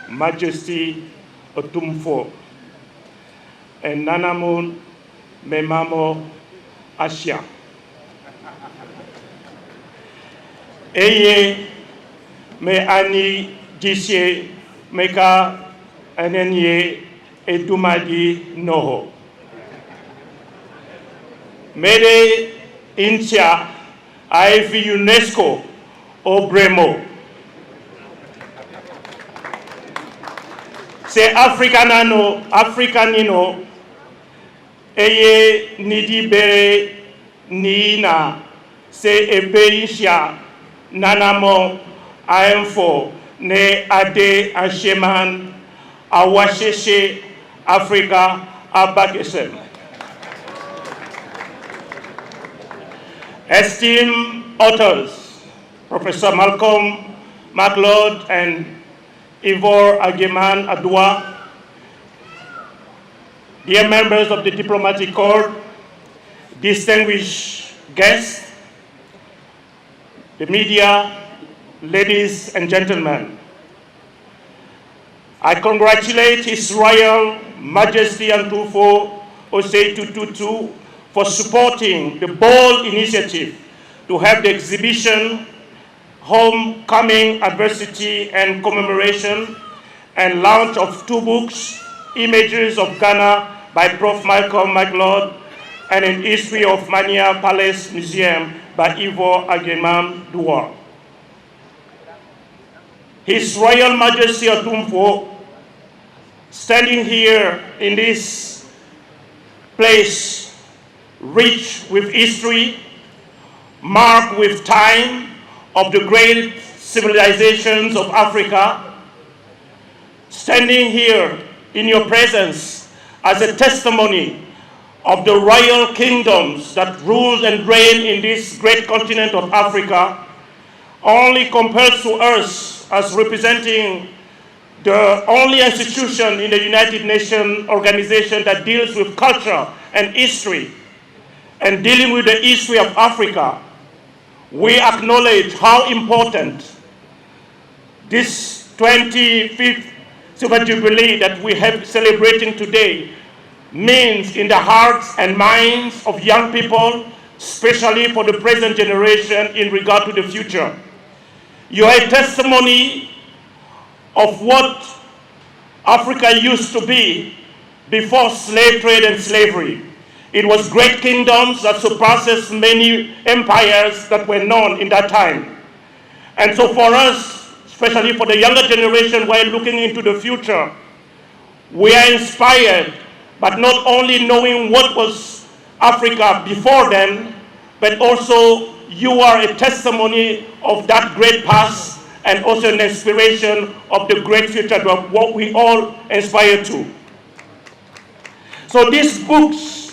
Majesty Otumfuo'S, and Nanamun Memamo Asia. Eye me ani jisye meka anenye edumadi noho. Mede incha AV Unesco obremo. Se Africanino eye nidi bere nina se ebeisha nanamo aemfo ne ade asheman awasheshe Africa abakesem. Esteemed authors, Professor Malcolm MacLeod and Ivor Ageman Adwa, dear members of the Diplomatic Corps, distinguished guests, the media, ladies and gentlemen, I congratulate His Royal Majesty Otumfuo'S Tututu for supporting the bold initiative to have the exhibition Homecoming, Adversity and Commemoration, and launch of 2 books, Images of Ghana by Prof. Malcolm MacLeod, and an History of Mania Palace Museum by Ivor Ageman Adwa. His Royal Majesty Otumfuo'S, standing here in this place rich with history, marked with time, of the great civilizations of Africa, standing here in your presence as a testimony of the royal kingdoms that rule and reign in this great continent of Africa, only compared to us as representing the only institution in the United Nations organization that deals with culture and history, and dealing with the history of Africa. We acknowledge how important this 25th Silver Jubilee that we have celebrating today means in the hearts and minds of young people, especially for the present generation in regard to the future. You are a testimony of what Africa used to be before slave trade and slavery. It was great kingdoms that surpasses many empires that were known in that time. And so for us, especially for the younger generation, while looking into the future, we are inspired, but not only knowing what was Africa before then, but also you are a testimony of that great past and also an inspiration of the great future, of what we all aspire to. So these books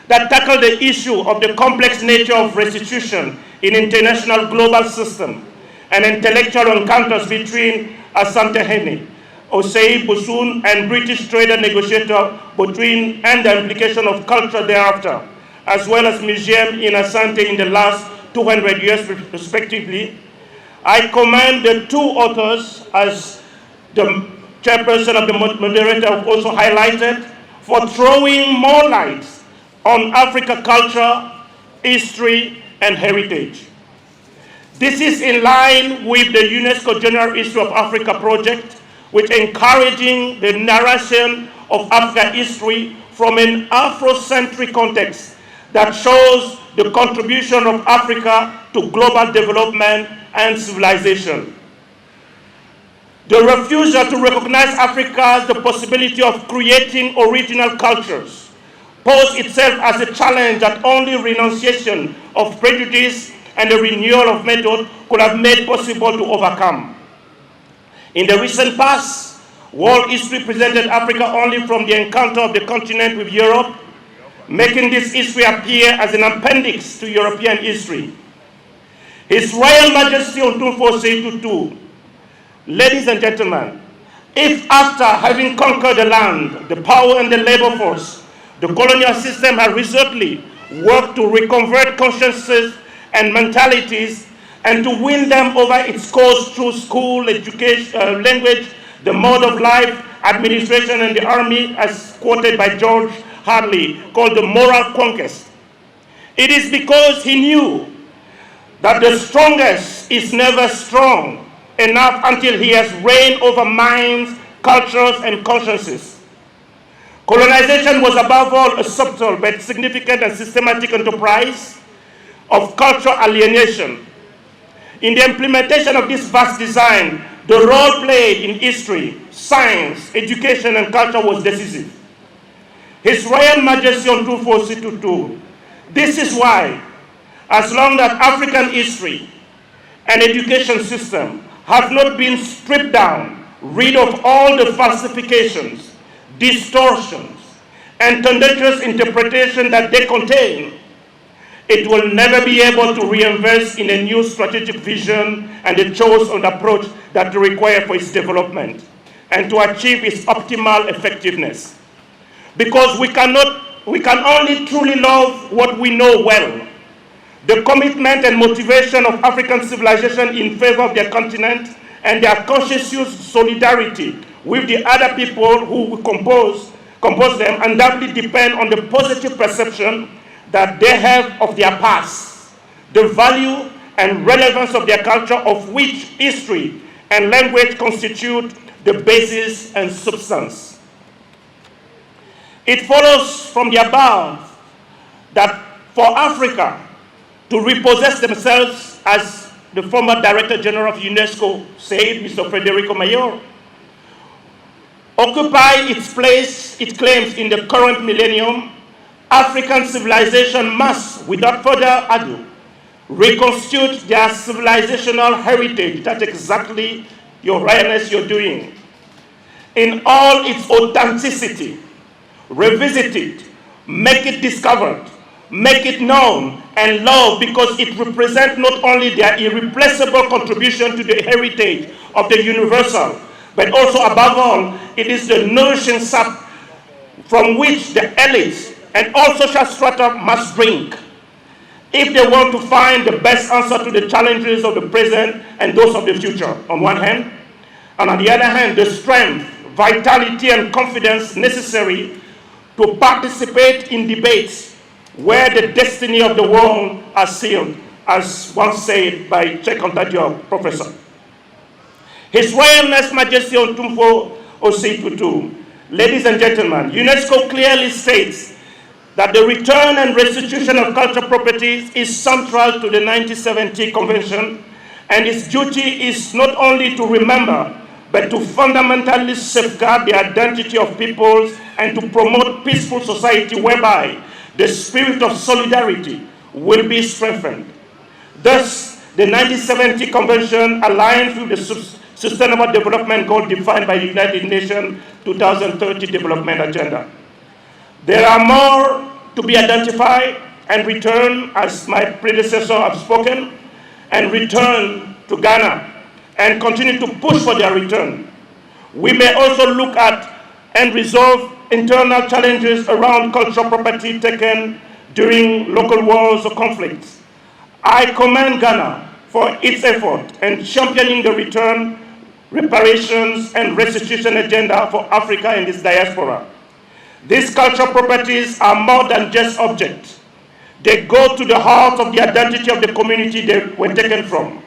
that tackle the issue of the complex nature of restitution in international global system and intellectual encounters between Asante Osei Bosun and British trader negotiator between and the implication of culture thereafter, as well as museum in Asante in the last 200 years respectively. I commend the 2 authors, as the chairperson of the moderator also highlighted, for throwing more light on Africa culture, history, and heritage. This is in line with the UNESCO General History of Africa project, which encouraging the narration of Africa history from an Afrocentric context that shows the contribution of Africa to global development and civilization. The refusal to recognize Africa as the possibility of creating original cultures posed itself as a challenge that only renunciation of prejudice and the renewal of method could have made possible to overcome. In the recent past, world history presented Africa only from the encounter of the continent with Europe, making this history appear as an appendix to European history. His Royal Majesty Otumfuo'S Tututu, ladies and gentlemen, if after having conquered the land, the power and the labor force, the colonial system has resolutely worked to reconvert consciences and mentalities and to win them over its cause through school, education, language, the mode of life, administration, and the army, as quoted by George Harley, called the moral conquest. It is because he knew that the strongest is never strong enough until he has reigned over minds, cultures, and consciences. Colonization was above all a subtle but significant and systematic enterprise of cultural alienation. In the implementation of this vast design, the role played in history, science, education, and culture was decisive. His Royal Majesty Otumfuo'S, this is why, as long as African history and education system have not been stripped down, rid of all the falsifications, distortions, and tendentious interpretation that they contain, it will never be able to reinvest in a new strategic vision and a chosen approach that require for its development and to achieve its optimal effectiveness. Because we can only truly love what we know well. The commitment and motivation of African civilization in favor of their continent and their conscious solidarity with the other people who compose them undoubtedly depend on the positive perception that they have of their past, the value and relevance of their culture, of which history and language constitute the basis and substance. It follows from the above that for Africa to repossess themselves, as the former Director General of UNESCO said, Mr. Federico Mayor, occupy its place, it claims, in the current millennium, African civilization must, without further ado, reconstitute their civilizational heritage. That's exactly, Your Highness, you're doing. In all its authenticity, revisit it, make it discovered, make it known and loved, because it represents not only their irreplaceable contribution to the heritage of the universal, but also, above all, it is the nourishing sap from which the elites and all social strata must drink if they want to find the best answer to the challenges of the present and those of the future, on one hand, and on the other hand, the strength, vitality, and confidence necessary to participate in debates where the destiny of the world are sealed, as once said by Cheikh Professor. His Royal Majesty Otumfuo'S, ladies and gentlemen, UNESCO clearly states that the return and restitution of cultural properties is central to the 1970 Convention, and its duty is not only to remember, but to fundamentally safeguard the identity of peoples and to promote peaceful society whereby the spirit of solidarity will be strengthened. Thus, the 1970 Convention aligns with the Sustainable Development Goal defined by the United Nations 2030 Development Agenda. There are more to be identified and returned, as my predecessor have spoken, and return to Ghana and continue to push for their return. We may also look at and resolve internal challenges around cultural property taken during local wars or conflicts. I commend Ghana for its effort in championing the return, reparations, and restitution agenda for Africa and its diaspora. These cultural properties are more than just objects. They go to the heart of the identity of the community they were taken from.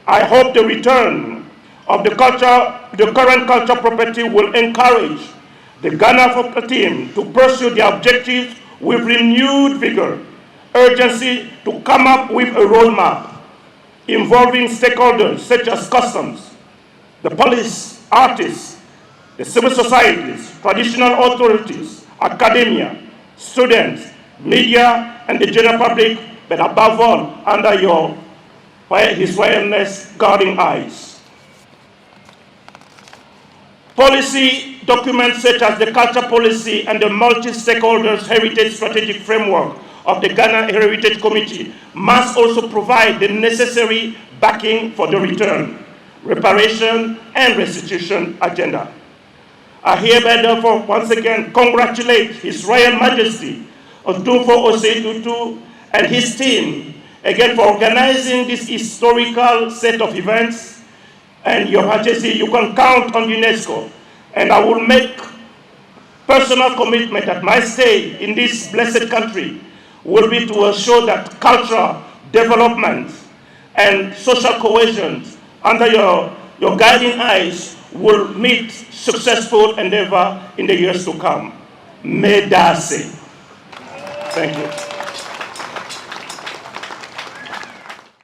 I hope the return of the current cultural property will encourage the Ghana team to pursue their objectives with renewed vigor, urgency to come up with a roadmap involving stakeholders such as customs, the police, artists, the civil societies, traditional authorities, academia, students, media, and the general public, but above all, under His Royalness guarding eyes. Policy documents such as the Culture Policy and the Multi-Stakeholders Heritage Strategic Framework of the Ghana Heritage Committee must also provide the necessary backing for the return, reparation, and restitution agenda. I hereby therefore once again congratulate His Royal Majesty Otumfuo'S and his team again for organizing this historical set of events And Your Majesty, you can count on UNESCO. And I will make personal commitment that my stay in this blessed country will be to ensure that cultural development and social cohesion under your guiding eyes will meet successful endeavor in the years to come. Medase. Thank you.